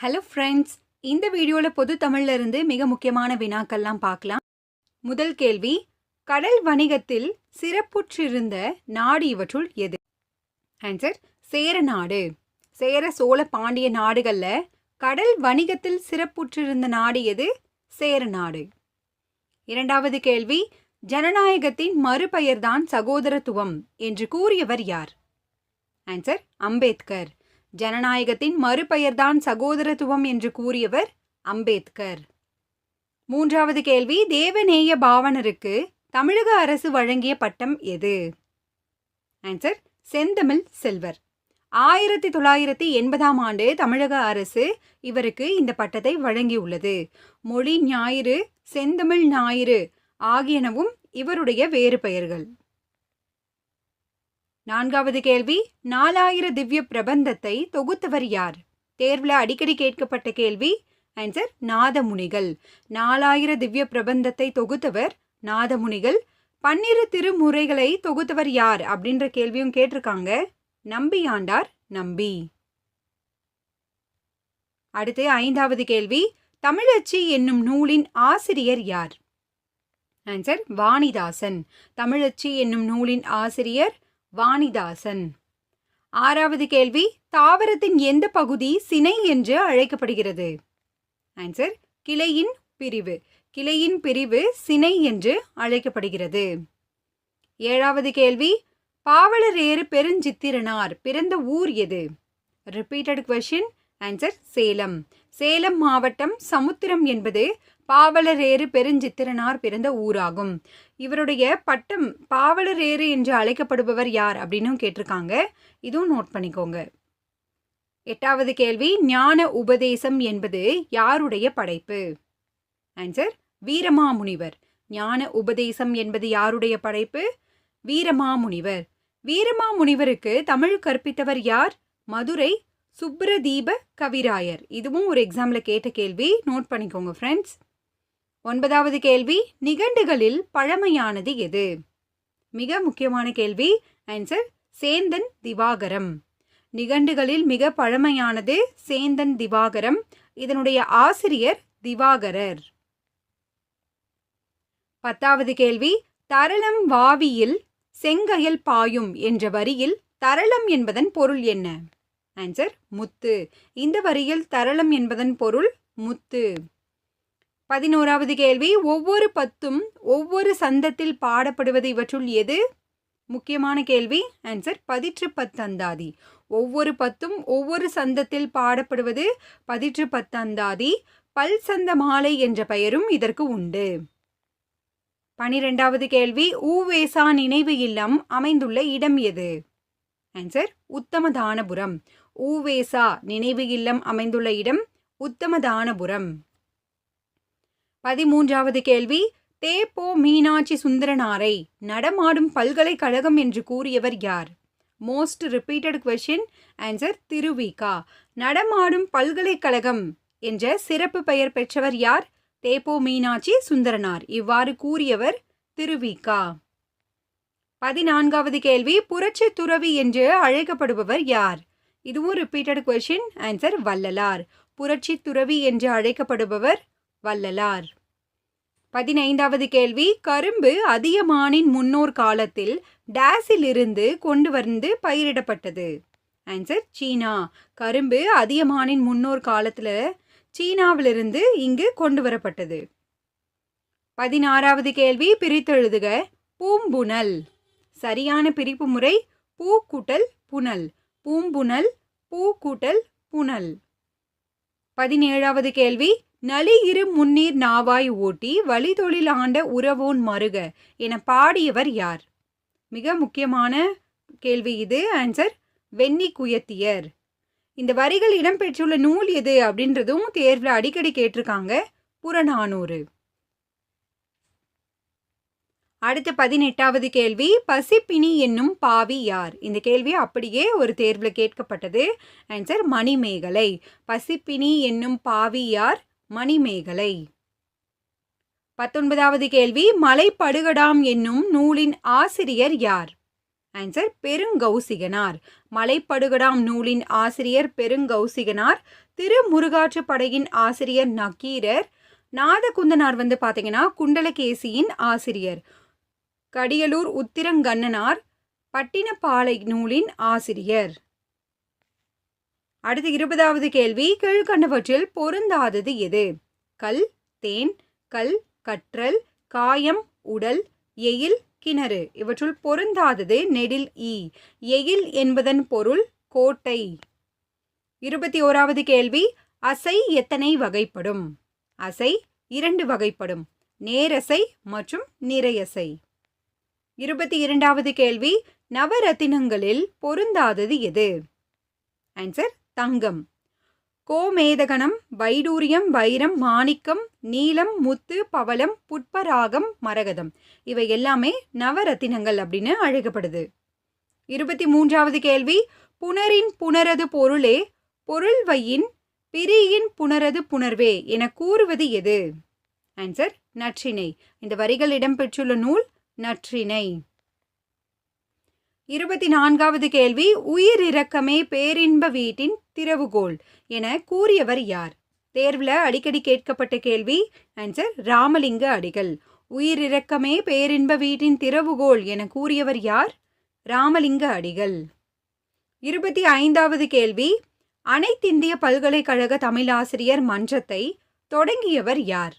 Hello friends, இந்த வீடியோவில் பொது தமிழ்ல இருந்து மிக முக்கியமான வினாக்கள்லாம் பார்க்கலாம். முதல் கேள்வி, கடல் வணிகத்தில் சிறப்புற்றிருந்த நாடு இவற்றுள் எது? ஆன்சர் சேர நாடு. சேர சோழ பாண்டிய நாடுகள்ல கடல் வணிகத்தில் சிறப்புற்றிருந்த நாடு எது? சேர நாடு. இரண்டாவது கேள்வி, ஜனநாயகத்தின் மறுபெயர்தான் சகோதரத்துவம் என்று கூறியவர் யார்? ஆன்சர் அம்பேத்கர். ஜனநாயகத்தின் மறுபெயர்தான் சகோதரத்துவம் என்று கூறியவர் அம்பேத்கர். மூன்றாவது கேள்வி, தேவநேய பாவனருக்கு தமிழக அரசு வழங்கிய பட்டம் எது? ஆன்சர் செந்தமிழ் செல்வர். 1980ஆம் ஆண்டு தமிழக அரசு இவருக்கு இந்த பட்டத்தை வழங்கியுள்ளது. மொழி ஞாயிறு, செந்தமிழ் ஞாயிறு ஆகியனவும் இவருடைய வேறு பெயர்கள். நான்காவது கேள்வி, 4000 திவ்ய பிரபந்தத்தை தொகுத்தவர் யார்? தேர்வில் அடிக்கடி கேட்கப்பட்ட கேள்வி. ஆன்சர் நாதமுனிகள். 4000 திவ்ய பிரபந்தத்தை தொகுத்தவர் நாதமுனிகள். 12 திருமுறைகளை தொகுத்தவர் யார் அப்படின்ற கேள்வியும் கேட்டிருக்காங்க. நம்பியாண்டார் நம்பி. அடுத்து ஐந்தாவது கேள்வி, தமிழச்சி என்னும் நூலின் ஆசிரியர் யார்? ஆன்சர் வாணிதாசன். தமிழச்சி என்னும் நூலின் ஆசிரியர் வாணிதாசன். ஆறாவது கேள்வி, தாவரத்தின் எந்த பகுதி சினை என்று அழைக்கப்படுகிறது? ஆன்சர் கிளையின் பிரிவு. கிளையின் பிரிவு சினை என்று அழைக்கப்படுகிறது. ஏழாவது கேள்வி, பாவலரேறு பெருஞ்சித்திரனார் பிறந்த ஊர் எது? Repeated question. Answer Salem. Salem மாவட்டம் சமுத்திரம் என்பது பாவலரேறு பெருஞ்சித்திரனார் பிறந்த ஊராகும். இவருடைய பட்டம் பாவலரேறு என்று அழைக்கப்படுபவர் யார் அப்படின்னு கேட்டிருக்காங்க. இதுவும் நோட் பண்ணிக்கோங்க. எட்டாவது கேள்வி, ஞான உபதேசம் என்பது யாருடைய படைப்பு? ஆன்சர் வீரமாமுனிவர். ஞான உபதேசம் என்பது யாருடைய படைப்பு? வீரமாமுனிவர். வீரமாமுனிவருக்கு தமிழ் கற்பித்தவர் யார்? மதுரை சுப்ரதீப கவிராயர். இதுவும் ஒரு எக்ஸாம்ல கேட்ட கேள்வி, நோட் பண்ணிக்கோங்க ஃப்ரெண்ட்ஸ். ஒன்பதாவது கேள்வி, நிகண்டுகளில் பழமையானது எது? மிக முக்கியமான கேள்வி. ஆன்சர் சேந்தன் திவாகரம். நிகண்டுகளில் மிக பழமையானது சேந்தன் திவாகரம். இதனுடைய ஆசிரியர் திவாகரர். பத்தாவது கேள்வி, தரளம் வாவியில் செங்கயல் பாயும் என்ற வரியில் தரளம் என்பதன் பொருள் என்ன? ஆன்சர் முத்து. இந்த வரியில் தரளம் என்பதன் பொருள் முத்து. 11வது கேள்வி, ஒவ்வொரு பத்தும் ஒவ்வொரு சந்தத்தில் பாடப்படுவது இவற்றுள் எது? முக்கியமான கேள்வி. ஆன்சர் பதிற்று பத்தந்தாதி. ஒவ்வொரு பத்தும் ஒவ்வொரு சந்தத்தில் பாடப்படுவது பதிற்று பத்தந்தாதி. பல்சந்த மாலை என்ற பெயரும் இதற்கு உண்டு. 12வது கேள்வி, ஊவேசா நினைவு இல்லம் அமைந்துள்ள இடம் எது? ஆன்சர் உத்தமதானபுரம். ஊவேசா நினைவு இல்லம் அமைந்துள்ள இடம் உத்தமதானபுரம். 13வது கேள்வி, தேப்போ மீனாட்சி சுந்தரனாரை நடமாடும் பல்கலைக்கழகம் என்று கூறியவர் யார்? Most repeated question. Answer Thiru Vi Ka. நடமாடும் பல்கலைக்கழகம் என்ற சிறப்பு பெயர் பெற்றவர் யார்? தேப்போ மீனாட்சி சுந்தரனார். இவ்வாறு கூறியவர் திருவிகா. 14வது கேள்வி, புரட்சி துறவி என்று அழைக்கப்படுபவர் யார்? இதுவும் ரிப்பீட்டட் கொஸ்டின். ஆன்சர் வள்ளலார். புரட்சி துறவி என்று அழைக்கப்படுபவர் வள்ளலார். 15வது கேள்வி, கரும்பு அதியமானின் முன்னோர் காலத்தில் டேஸில் இருந்து கொண்டு வந்து பயிரிடப்பட்டது? ஆன்சர் சீனா. கரும்பு அதியமானின் முன்னோர் காலத்தில் சீனாவிலிருந்து இங்கு கொண்டு வரப்பட்டது. 16வது கேள்வி, பிரித்தெழுதுக. பூம்புணல். சரியான பிரிப்பு முறை பூ கூட்டல் புனல். பூம்புணல் பூ கூட்டல் புனல். 17வது கேள்வி, நலி இரு முன்னீர் நாவாய் ஓட்டி வழிதொழில் ஆண்ட உறவோன் மருக என பாடியவர் யார்? மிக முக்கியமான கேள்வி இது. ஆன்சர் வெண்ணி குயத்தியர். இந்த வரிகள் இடம்பெற்றுள்ள நூல் எது அப்படின்றதும் தேர்வில் அடிக்கடி கேட்டிருக்காங்க. புறநானூறு. அடுத்த 18வது கேள்வி, பசிப்பினி என்னும் பாவி யார்? இந்த கேள்வி அப்படியே ஒரு தேர்வில் கேட்கப்பட்டது. ஆன்சர் மணிமேகலை. பசிப்பினி என்னும் பாவி யார்? மணிமேகலை. 19வது கேள்வி, மலைப்படுகடாம் என்னும் நூலின் ஆசிரியர் யார்? ஆன்சர் பெருங்கௌசிகனார். மலைப்படுகடாம் நூலின் ஆசிரியர் பெருங்கௌசிகனார். திருமுருகாற்றுப்படையின் ஆசிரியர் நக்கீரர். நாதகுந்தனார் வந்து பார்த்தீங்கன்னா குண்டலகேசியின் ஆசிரியர். கடியலூர் உத்திரங்கண்ணனார் பட்டினப்பாலை நூலின் ஆசிரியர். அடுத்து 20வது கேள்வி, கீழ்கண்டவற்றில் பொருந்தாதது எது? கல், தேன், கல், கற்றல், காயம், உடல், எயில், கிணறு. இவற்றுள் பொருந்தாதது நெடில் ஈ. எயில் என்பதன் பொருள் கோட்டை. 21வது கேள்வி, அசை எத்தனை வகைப்படும்? அசை 2 வகைப்படும், நேரசை மற்றும் நிறையசை. 22வது கேள்வி, நவரத்தினங்களில் பொருந்தாதது எது? ஆன்சர் தங்கம். கோமேதகணம், வைடூரியம், வைரம், மாணிக்கம், நீலம், முத்து, பவளம், புட்பராகம், மரகதம். இவை எல்லாமே நவரத்தினங்கள் அப்படின்னு அழைக்கப்படுது. 23வது கேள்வி, புணரின் புணரது பொருளே பொருள்வையின் பிரியின் புணரது புணர்வே என கூறுவது எது? ஆன்சர் நற்றிணை. இந்த வரிகள் இடம்பெற்றுள்ள நூல் நற்றிணை. 24வது கேள்வி, உயிரிரக்கமே பேரின்ப வீட்டின் திறவுகோல் என கூறியவர் யார்? தேர்வில் அடிக்கடி கேட்கப்பட்ட கேள்வி. ஆன்சர் ராமலிங்க அடிகள். உயிரிரக்கமே பேரின்ப வீட்டின் திறவுகோல் என கூறியவர் யார்? ராமலிங்க அடிகள். 25வது கேள்வி, அனைத்திந்திய பல்கலைக்கழக தமிழாசிரியர் மன்றத்தை தொடங்கியவர் யார்?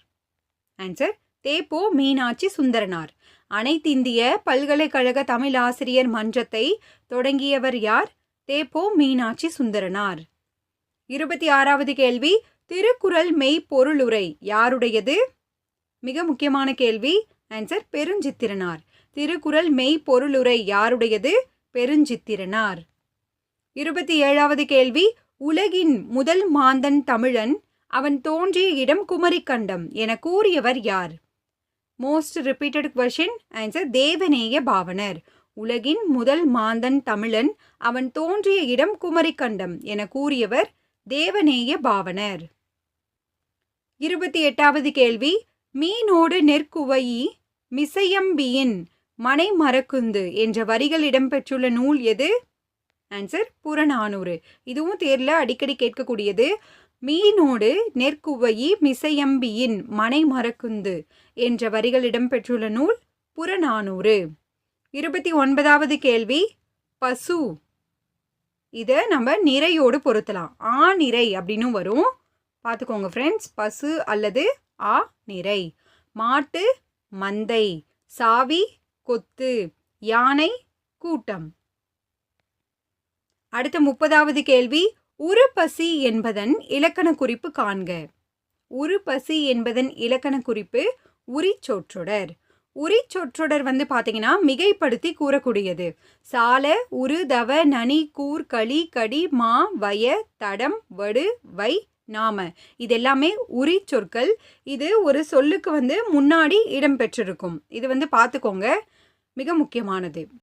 ஆன்சர் தேப்போ மீனாட்சி சுந்தரனார். அனைத்திந்திய பல்கலைக்கழக தமிழாசிரியர் மன்றத்தை தொடங்கியவர் யார்? தேப்போ மீனாட்சி சுந்தரனார். 26வது கேள்வி, திருக்குறள் மெய்ப்பொருளுரை யாருடையது? மிக முக்கியமான கேள்வி. ஆன்சர் பெருஞ்சித்திரனார். திருக்குறள் மெய்ப்பொருளுரை யாருடையது? பெருஞ்சித்திரனார். 27வது கேள்வி, உலகின் முதல் மாந்தன் தமிழன், அவன் தோன்றிய இடம் குமரிக்கண்டம் என கூறியவர் யார்? Most repeated question. Answer Devaneya Pavanar. உலகின் முதல் மாந்தன் தமிழன், அவன் தோன்றிய இடம் குமரிக்கண்டம் என கூறியவர் தேவநேய பாவனர். 28வது கேள்வி, மீனோடு நெற்குவையி மிசையம்பியின் மனை மரக்குந்து என்ற வரிகள் இடம்பெற்றுள்ள நூல் எது? ஆன்சர் புறநானூறு. இதுவும் தேர்ல அடிக்கடி கேட்கக்கூடியது. மீனோடு நெற்குவையி மிசையம்பியின் மனை மரக்குந்து என்ற வரிகள் இடம்பெற்றுள்ள நூல் புறநானூறு. 29வது கேள்வி, பசு. இதை நம்ம நிறையோடு பொருத்தலாம். ஆ நிறை அப்படின்னு வரும், பார்த்துக்கோங்க ஃப்ரெண்ட்ஸ். பசு அல்லது ஆ நிறை. மாட்டு மந்தை, சாவி கொத்து, யானை கூட்டம். அடுத்த 30வது கேள்வி, உருப்பசி என்பதன் இலக்கண குறிப்பு காண்க. உருப்பசி என்பதன் இலக்கண குறிப்பு உரிச்சொற்றொடர். உரிச்சொற்றொடர் வந்து பார்த்தீங்கன்னா மிகைப்படுத்தி கூறக்கூடியது. சால, உரு, தவ, நனி, கூர், களி, கடி, மா, வய, தடம், வடு, வை, நாம. இது எல்லாமே உரி சொற்கள். இது ஒரு சொல்லுக்கு வந்து முன்னாடி இடம்பெற்றிருக்கும். இது வந்து பார்த்துக்கோங்க, மிக முக்கியமானது.